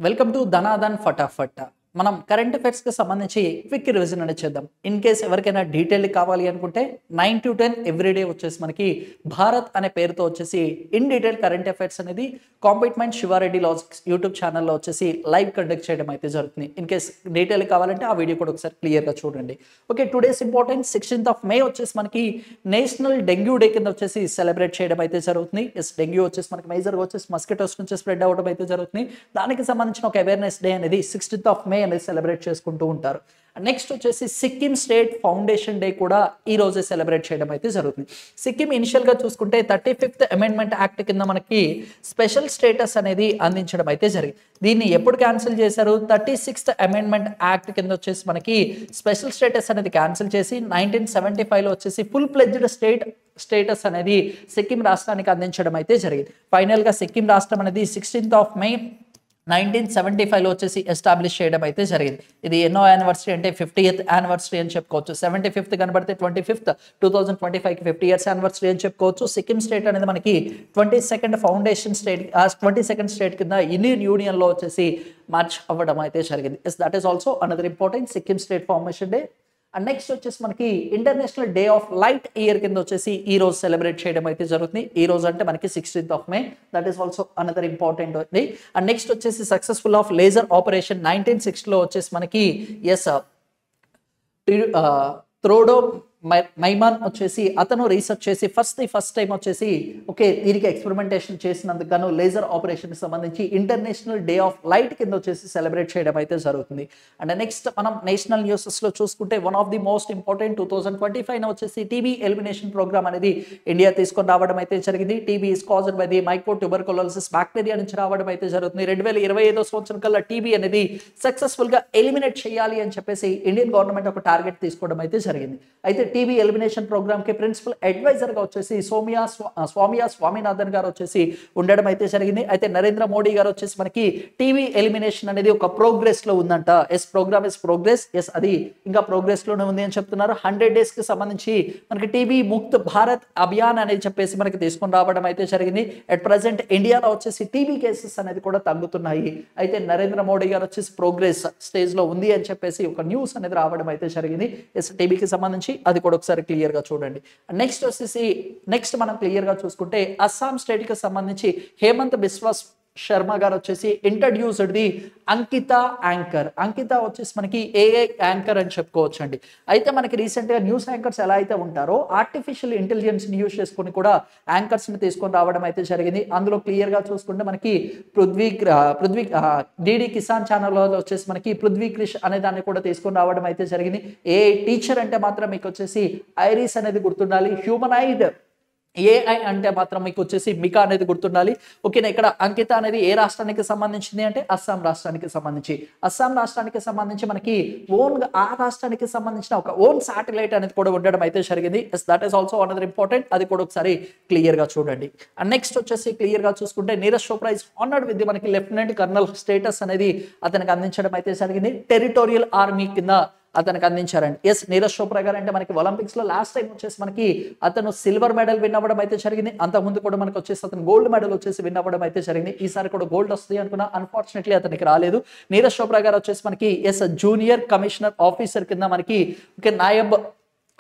Welcome to ధనాధన్ ఫటాఫట్. మనం current అఫైర్స్కి సంబంధించి క్విక్ రివిజన్ అనేది చేద్దాం. ఇన్ కేస్ ఎవరికైనా డీటెయిల్ కావాలి అనుకుంటే 9 to 10 ఎవ్రీడే వచ్చేసి మనకి భారత్ అనే పేరుతో వచ్చేసి ఇన్ డీటెయిల్ కరెంట్ అఫైర్స్ అనేది కాంపిట్మెంట్ శివారెడ్డి లాజిక్స్ యూట్యూబ్ ఛానల్లో వచ్చేసి లైవ్ కండక్ట్ చేయడం అయితే జరుగుతుంది. ఇన్ కేస్ డీటెయిల్ కావాలంటే ఆ వీడియో కూడా ఒకసారి క్లియర్గా చూడండి. Okay, today's important 16th May వచ్చేసి మనకి నేషనల్ డెంగ్యూ డే కింద వచ్చేసి సెలబ్రేట్ చేయడం అయితే జరుగుతుంది. డెంగ్యూ వచ్చేసి మనకి మేజర్గా వచ్చేసి మస్కిటోస్ నుంచి స్ప్రెడ్ అవ్వడం అయితే జరుగుతుంది. దానికి సంబంధించిన ఒక అవేర్నెస్ డే అనేది 16th May అనేది సెలబ్రేట్ చేసుకుంటూ ఉంటారు. నెక్స్ట్ వచ్చేసి సిక్కిం స్టేట్ ఫౌండేషన్ డే కూడా ఈ రోజే సెలబ్రేట్ చేయడం అయితే జరుగుతుంది. సిక్కిం ఇనిషియల్ గా చూసుకుంటే 35th అమెండ్మెంట్ యాక్ట్ కింద మనకి స్పెషల్ స్టేటస్ అనేది అందించడం అయితే జరిగింది. దీన్ని ఎప్పుడు క్యాన్సిల్ చేశారు? 36th అమెండ్మెంట్ యాక్ట్ కింద వచ్చేసి మనకి స్పెషల్ స్టేటస్ అనేది క్యాన్సిల్ చేసి 1975లో వచ్చేసి ఫుల్ ప్లెడ్జ్డ్ స్టేటస్ అనేది సిక్కిం రాష్ట్రానికి అందించడం అయితే జరిగింది. ఫైనల్ గా సిక్కిం రాష్ట్రం అనేది 16th May 1975లో వచ్చేసి ఎస్టాబ్లిష్ చేయడం అయితే జరిగింది. ఇది ఎన్నో యానివర్సరీ అంటే 50th యానివర్సరీ అని చెప్పుకోవచ్చు. 75th కనబడితే 25th 2025కి 50 years యానివర్సరీ అని చెప్పుకోవచ్చు. సిక్కిం స్టేట్ అనేది మనకి 22nd foundation state 22nd state కింద ఇండియన్ యూనియన్లో వచ్చేసి మార్చ్ అవ్వడం అయితే జరిగింది. That is also another important Sikkim state formation day. And next వచ్చేసి మనకి international day of light year కింద వచ్చేసి ఈ రోజు సెలబ్రేట్ చేయడం అయితే జరుగుతుంది. ఈ రోజు అంటే మనకి 16th May. That is also another important ఉంది. అండ్ నెక్స్ట్ వచ్చేసి సక్సెస్ఫుల్ ఆఫ్ లేజర్ ఆపరేషన్ 1960లో వచ్చేసి మనకి థ్రోడో మైమాన్ వచ్చేసి అతను రీసెర్చ్ చేసి ఫస్ట్ టైం వచ్చేసి ఓకే దీనికి ఎక్స్పెరిమెంటేషన్ చేసినందుకు గాను లేజర్ ఆపరేషన్కి సంబంధించి ఇంటర్నేషనల్ డే ఆఫ్ లైట్ కింద వచ్చేసి సెలబ్రేట్ చేయడం అయితే జరుగుతుంది. అండ్ నెక్స్ట్ మనం నేషనల్ న్యూసెస్లో చూసుకుంటే one of the most important 2025 వచ్చేసి టీబీ ఎలిమినేషన్ ప్రోగ్రామ్ అనేది ఇండియా తీసుకొని రావడం అయితే జరిగింది. TB is caused by the myco tuberculosis bacteria నుంచి రావడం అయితే జరుగుతుంది. 2025 సంవత్సరం కల్లా టీబీ అనేది సక్సెస్ఫుల్గా ఎలిమినేట్ చేయాలి అని చెప్పేసి ఇండియన్ గవర్నమెంట్ ఒక టార్గెట్ తీసుకోవడం అయితే జరిగింది. అయితే టీబీ ఎలిమినేషన్ ప్రోగ్రామ్ కి ప్రిన్సిపల్ అడ్వైజర్ గా వచ్చేసి స్వామినాథన్ గారు వచ్చేసి ఉండడం అయితే జరిగింది. అయితే నరేంద్ర మోడీ గారు వచ్చేసి మనకి టీబీ ఎలిమినేషన్ అనేది ఒక ప్రోగ్రెస్ లో ఉందంట. Program is progress. అది ఇంకా ప్రోగ్రెస్ లోనే ఉంది అని చెప్తున్నారు. 100 days కి సంబంధించి మనకి టీబీ ముక్త్ భారత్ అభియాన్ అనేది చెప్పేసి మనకి తీసుకొని రావడం అయితే జరిగింది. అట్ ప్రెసెంట్ ఇండియాలో వచ్చేసి టీబీ కేసెస్ అనేది కూడా తగ్గుతున్నాయి. అయితే నరేంద్ర మోడీ గారు వచ్చేసి ప్రోగ్రెస్ స్టేజ్ లో ఉంది అని చెప్పేసి ఒక న్యూస్ అనేది రావడం అయితే జరిగింది. టీబీకి సంబంధించి అది కూడా ఒకసారి క్లియర్ గా చూడండి. నెక్స్ట్ మనం క్లియర్ గా చూసుకుంటే అస్సాం స్టేట్ కి సంబంధించి హేమంత్ బిశ్వ శర్మ గారు వచ్చేసి ఇంట్రడ్యూస్డ్ ది అంకిత యాంకర్. అంకిత వచ్చేసి మనకి ఏఐ యాంకర్ అని చెప్పుకోవచ్చు అండి. అయితే మనకి రీసెంట్ గా న్యూస్ యాంకర్స్ ఎలా అయితే ఉంటారో ఆర్టిఫిషియల్ ఇంటెలిజెన్స్ ని యూజ్ చేసుకుని కూడా యాంకర్స్ ని తీసుకొని రావడం అయితే జరిగింది. అందులో క్లియర్ గా చూసుకుంటే మనకి పృథ్వీ డిడి కిసాన్ ఛానల్లో వచ్చేసి మనకి పృథ్వీ క్రిష్ అనే దాన్ని కూడా తీసుకొని రావడం అయితే జరిగింది. ఏఐ టీచర్ అంటే మాత్రం మీకు వచ్చేసి ఐరిస్ అనేది గుర్తుండాలి. హ్యూమనాయిడ్ ఏఐ అంటే మాత్రం మీకు వచ్చేసి మికా అనేది గుర్తుండాలి. ఓకేనా, ఇక్కడ అంకిత అనేది ఏ రాష్ట్రానికి సంబంధించింది అంటే అస్సాం రాష్ట్రానికి సంబంధించి. అస్సాం రాష్ట్రానికి సంబంధించి మనకి ఆ రాష్ట్రానికి సంబంధించిన ఒక ఓన్ శాటిలైట్ అనేది కూడా ఉండడం అయితే జరిగింది. That is also another important. అది కూడా ఒకసారి క్లియర్ గా చూడండి. అండ్ నెక్స్ట్ వచ్చేసి క్లియర్ గా చూసుకుంటే Neeraj Chopra is honoured with మనకి లెఫ్టినెంట్ కర్నల్ స్టేటస్ అనేది అతనికి అందించడం అయితే జరిగింది. టెరిటోరియల్ ఆర్మీ కింద అతనికి అందించారండి. నీరజ్ చోప్రా గారు అంటే మనకి ఒలింపిక్స్ లో లాస్ట్ టైం వచ్చేసి మనకి అతను సిల్వర్ మెడల్ విన్ అవ్వడం అయితే జరిగింది. అంతకుముందు కూడా మనకి వచ్చేసి అతను గోల్డ్ మెడల్ వచ్చేసి విన్ అవ్వడం అయితే జరిగింది. ఈసారి కూడా గోల్డ్ వస్తుంది అనుకున్నా, అన్ఫార్చునేట్లీ అతనికి రాలేదు. నీరజ్ చోప్రా గారు వచ్చేసి మనకి జూనియర్ కమిషనర్ ఆఫీసర్ కింద మనకి నాయబ్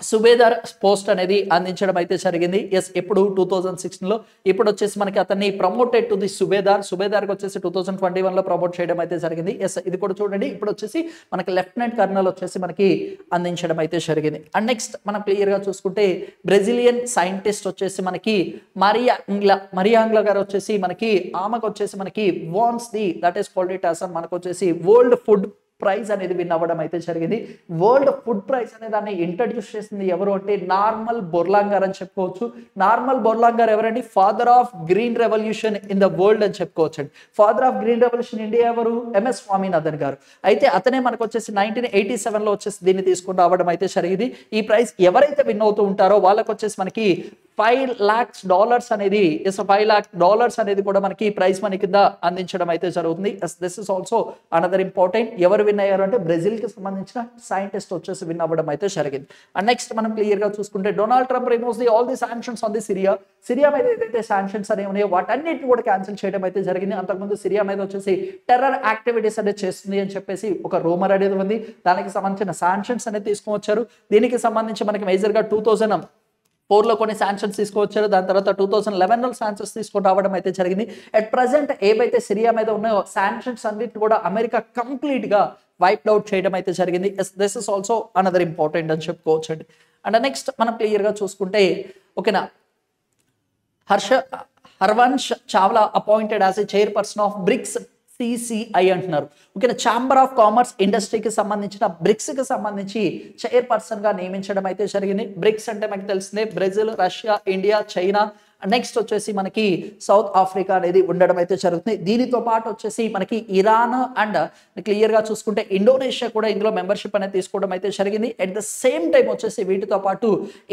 సుబేదార్ పోస్ట్ అనేది అందించడం అయితే జరిగింది. ఎప్పుడు 2016లో. ఇప్పుడు వచ్చేసి మనకి అతన్ని ప్రమోటెడ్ టు ది సుబేదార్కి వచ్చేసి 2021లో ప్రమోట్ చేయడం అయితే జరిగింది. ఇది కూడా చూడండి. ఇప్పుడు వచ్చేసి మనకి లెఫ్టినెంట్ కర్నల్ వచ్చేసి మనకి అందించడం అయితే జరిగింది. అండ్ నెక్స్ట్ మనం క్లియర్ గా చూసుకుంటే బ్రెజిలియన్ సైంటిస్ట్ వచ్చేసి మనకి మరియాంగ్లా గారు వచ్చేసి మనకి ఆమెకు వచ్చేసి మనకి wands the that is called it as మనకు వచ్చేసి వరల్డ్ ఫుడ్ ప్రైజ్ అనేది విన్ అవ్వడం అయితే జరిగింది. వరల్డ్ ఫుడ్ ప్రైజ్ అనే దాన్ని ఇంట్రడ్యూస్ చేసింది ఎవరు అంటే నార్మల్ బొర్లాంగర్ అని చెప్పుకోవచ్చు. నార్మల్ బొర్లాంగర్ ఎవరండి? Father of green revolution in the world అని చెప్పుకోవచ్చు అండి. Father of green revolution India ఎవరు? MS స్వామినాథన్ గారు. అయితే అతనే మనకు వచ్చేసి 1987లో వచ్చేసి దీన్ని తీసుకుని రావడం అయితే జరిగింది. ఈ ప్రైజ్ ఎవరైతే విన్ అవుతూ ఉంటారో వాళ్ళకి వచ్చేసి మనకి $5 lakhs అనేది $5 lakh అనేది కూడా మనకి ప్రైజ్ మనీ కింద అందించడం అయితే జరుగుతుంది. This is also another important. ఎవరు విన్ అయ్యారు అంటే బ్రెజిల్ కి సంబంధించిన సైంటిస్ట్ వచ్చేసి విన్ అవ్వడం అయితే జరిగింది. అండ్ నెక్స్ట్ మనం క్లియర్ గా చూసుకుంటే Donald Trump removes all the sanctions on the Syria మీద ఏదైతే శాంక్షన్స్ అనేవి ఉన్నాయో వాటన్నిటిని కూడా క్యాన్సిల్ చేయడం అయితే జరిగింది. అంతకుముందు సిరియా మీద వచ్చేసి టెర్రర్ యాక్టివిటీస్ అనేది చేస్తుంది అని చెప్పేసి ఒక రూమర్ అనేది ఉంది. దానికి సంబంధించిన శాంక్షన్స్ అనేది తీసుకువచ్చారు. దీనికి సంబంధించి మనకి మేజర్ గా 2004లో కొన్ని శాంక్షన్స్ తీసుకువచ్చారు. దాని తర్వాత 2011లో శాంక్షన్స్ తీసుకొని రావడం అయితే జరిగింది. అట్ ప్రెసెంట్ ఏవైతే సిరియా మీద ఉన్నాయో శాంక్షన్స్ అన్నిటి కూడా అమెరికా కంప్లీట్ గా వైప్డ్ అవుట్ చేయడం అయితే జరిగింది. This is also another important అని చెప్పుకోవచ్చు అండి. అండ్ నెక్స్ట్ మనం క్లియర్ గా చూసుకుంటే ఓకేనా, Harvansh Chawla appointed as a chairperson of BRICS CCI అంటున్నారు. ఓకేనా, ఛాంబర్ ఆఫ్ కామర్స్ ఇండస్ట్రీకి సంబంధించిన బ్రిక్స్ కి సంబంధించి చైర్పర్సన్ గా నియమించడం అయితే జరిగింది. బ్రిక్స్ అంటే మనకి తెలిసిందే Brazil, Russia, India, China, next వచ్చేసి మనకి సౌత్ ఆఫ్రికా అనేది ఉండడం అయితే జరుగుతుంది. దీనితో పాటు వచ్చేసి మనకి ఇరాన్ అండ్ క్లియర్ గా చూసుకుంటే ఇండోనేషియా కూడా ఇందులో మెంబర్షిప్ అనేది తీసుకోవడం అయితే జరిగింది. అట్ ద సేమ్ టైం వచ్చేసి వీటితో పాటు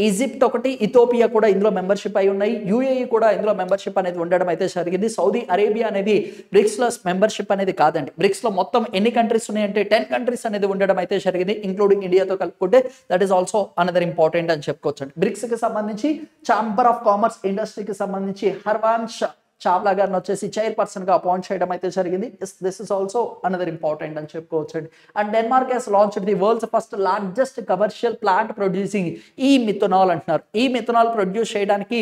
ఈజిప్ట్ ఒకటి, ఇథియోపియా కూడా ఇందులో మెంబర్షిప్ అయి ఉన్నాయి. UAE కూడా ఇందులో మెంబర్షిప్ అనేది ఉండడం అయితే జరిగింది. సౌదీ అరేబియా అనేది బ్రిక్స్ లో మెంబర్షిప్ అనేది కాదండి. బ్రిక్స్ లో మొత్తం ఎన్ని కంట్రీస్ ఉన్నాయంటే 10 కంట్రీస్ అనేది ఉండడం అయితే జరిగింది, ఇంక్లూడింగ్ ఇండియాతో కలుపుకుంటే. That is also another important అని చెప్పుకోవచ్చు. బ్రిక్స్ కి సంబంధించి ఛాంబర్ ఆఫ్ కామర్స్ ఇండస్ట్రీకి సంబంధించి హర్వంశ్ చావ్లా గారిని వచ్చేసి చైర్పర్సన్ గా అపాయింట్ చేయడం అయితే జరిగింది. This is also another important అని చెప్పుకోవచ్చు. And Denmark has launched the world's first largest commercial plant producing ఈ మిథనాల్ అంటున్నారు. ఈ మిథనాల్ ప్రొడ్యూస్ చేయడానికి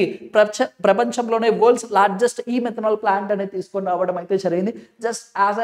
ప్రపంచంలోనే వరల్డ్స్ లార్జెస్ట్ ఈ మిథనాల్ ప్లాంట్ అనేది తీసుకొని రావడం అయితే జరిగింది. జస్ట్ యాజ్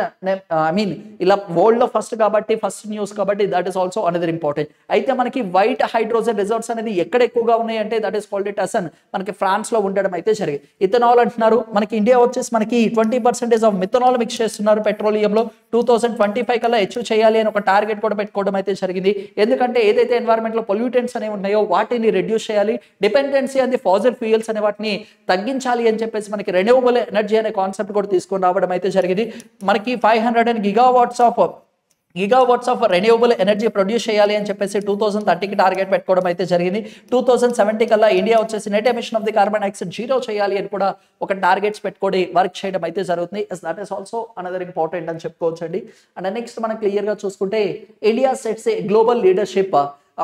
ఇలా వరల్డ్ లో ఫస్ట్ కాబట్టి, ఫస్ట్ న్యూస్ కాబట్టి, that is also another important. అయితే మనకి వైట్ హైడ్రోజన్ రిజర్వ్స్ అనేది ఎక్కడ ఎక్కువగా ఉన్నాయి అంటే that is called it as మనకి ఫ్రాన్స్ లో ఉండడం అయితే జరిగింది. ఇథనాల్ అంటున్నారు. మనకి ఇండియా వచ్చేసి మనకి 20% ఆఫ్ మిథనాల్ మిక్స్ చేస్తున్నారు పెట్రోలియంలో. 2025 కల్లా అచీవ్ చేయాలి అని ఒక టార్గెట్ కూడా పెట్టుకోవడం అయితే జరిగింది. ఎందుకంటే ఏదైతే ఎన్వైరన్మెంట్ లో పొల్యూటెంట్స్ అనేవి ఉన్నాయో వాటిని రెడ్యూస్ చేయాలి, dependency on the fossil fuels అనే వాటిని తగ్గించాలి అని చెప్పేసి మనకి రెన్యూవబుల్ ఎనర్జీ అనే కాన్సెప్ట్ కూడా తీసుకొని రావడం అయితే జరిగింది. మనకి 500 gigawatts of renewable energy produce చేయాలి అని చెప్పేసి 2030కి టార్గెట్ పెట్టుకోవడం అయితే జరిగింది. 2070 కల్లా ఇండియా వచ్చేసి net emission of the carbon dioxide 0 చేయాలి అని కూడా ఒక టార్గెట్స్ పెట్టుకొని వర్క్ చేయడం అయితే జరుగుతుంది. That is also another important అని చెప్పుకోవచ్చు అండి. అండ్ నెక్స్ట్ మనం క్లియర్ గా చూసుకుంటే India sets a global leadership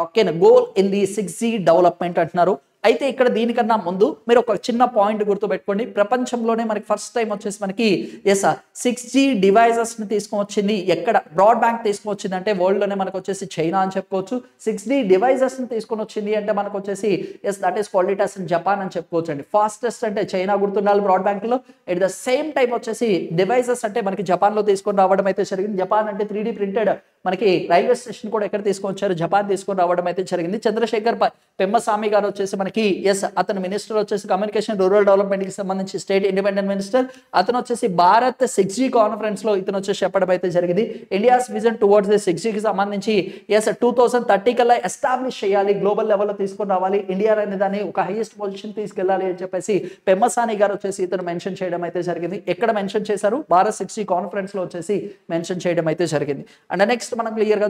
ఓకేనా goal in the 6G development అంటున్నారు. అయితే ఇక్కడ దీనికన్నా ముందు మీరు ఒక చిన్న పాయింట్ గుర్తుపెట్టుకోండి. ప్రపంచంలోనే మనకి ఫస్ట్ టైం వచ్చేసి మనకి 6G డివైజెస్ ని తీసుకొచ్చింది ఎక్కడ, బ్రాడ్బ్యాండ్ తీసుకొచ్చింది అంటే వరల్డ్ లోనే మనకు వచ్చేసి చైనా అని చెప్పుకోవచ్చు. 6G డివైజెస్ ని తీసుకొని వచ్చింది అంటే మనకు వచ్చేసి that is called it as Japan అని చెప్పుకోవచ్చు అండి. ఫాస్టెస్ట్ అంటే చైనా గుర్తుండాలి బ్రాడ్బ్యాండ్ లో. ఎట్ ద సేమ్ టైం వచ్చేసి డివైజెస్ అంటే మనకి జపాన్ లో తీసుకొని రావడం అయితే జరిగింది. జపాన్ అంటే 3D ప్రింటెడ్ మనకి రైల్వే స్టేషన్ కూడా ఎక్కడ తీసుకొచ్చారు, జపాన్ తీసుకొని రావడం అయితే జరిగింది. చంద్రశేఖర్ పెమ్మస్వామి గారు వచ్చేసి మనకి అతను మినిస్టర్ వచ్చేసి కమ్యూనికేషన్ రూరల్ డెవలప్మెంట్ కి సంబంధించి స్టేట్ ఇండిపెండెంట్ మినిస్టర్. అతను వచ్చేసి భారత్ 6G కాన్ఫరెన్స్ లో ఇతను వచ్చేసి చెప్పడం అయితే జరిగింది. India's vision towards the 6G కి సంబంధించి 2030 కల్లా ఎస్టాబ్లిష్ చేయాలి, గ్లోబల్ లెవెల్లో తీసుకొని రావాలి, ఇండియా అనే దాన్ని ఒక హైయెస్ట్ పొజిషన్ తీసుకెళ్లాలి అని చెప్పేసి పెమ్మసాని గారు వచ్చేసి ఇతను మెన్షన్ చేయడం అయితే జరిగింది. ఎక్కడ మెన్షన్ చేశారు, భారత్ 6G కాన్ఫరెన్స్ లో వచ్చేసి మెన్షన్ చేయడం అయితే జరిగింది. అండ్ నెక్స్ట్ మనం క్లియర్ గా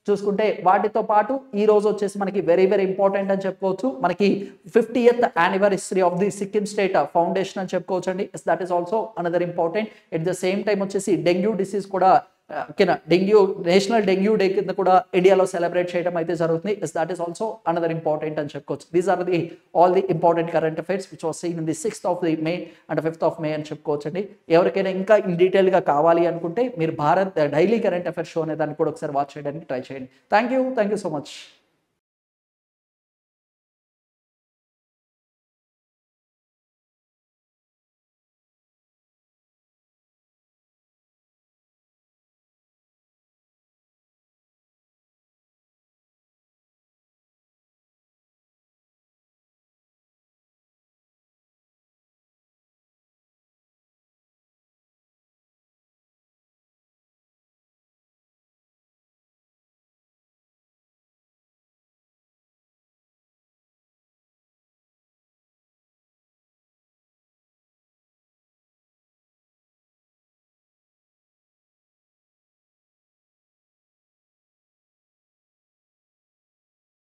చూసుకుంటే వాటితో పాటు ఈ రోజు వచ్చేసి మనకి వెరీ వెరీ ఇంపార్టెంట్ అని చెప్పుకోవచ్చు. మనకి 50th anniversary of the Sikkim state foundation అని చెప్పుకోవచ్చు అండి. That is also another important. At the same time వచ్చేసి డెంగ్యూ డిసీజ్ కూడా ఓకేనా, నేషనల్ డెంగ్యూ డే కింద కూడా ఇండియాలో సెలబ్రేట్ చేయడం అయితే జరుగుతుంది. That is also another important అని చెప్పుకోవచ్చు. These are the all the important current affairs which was seen in the 6th of May and 5th of May అని చెప్పుకోవచ్చు అండి. ఎవరికైనా ఇంకా ఇన్ డీటెయిల్ గా కావాలి అనుకుంటే మీరు Bharat daily current affairs show అనే దాన్ని కూడా ఒకసారి వాచ్ చేయడానికి ట్రై చేయండి. Thank you so much.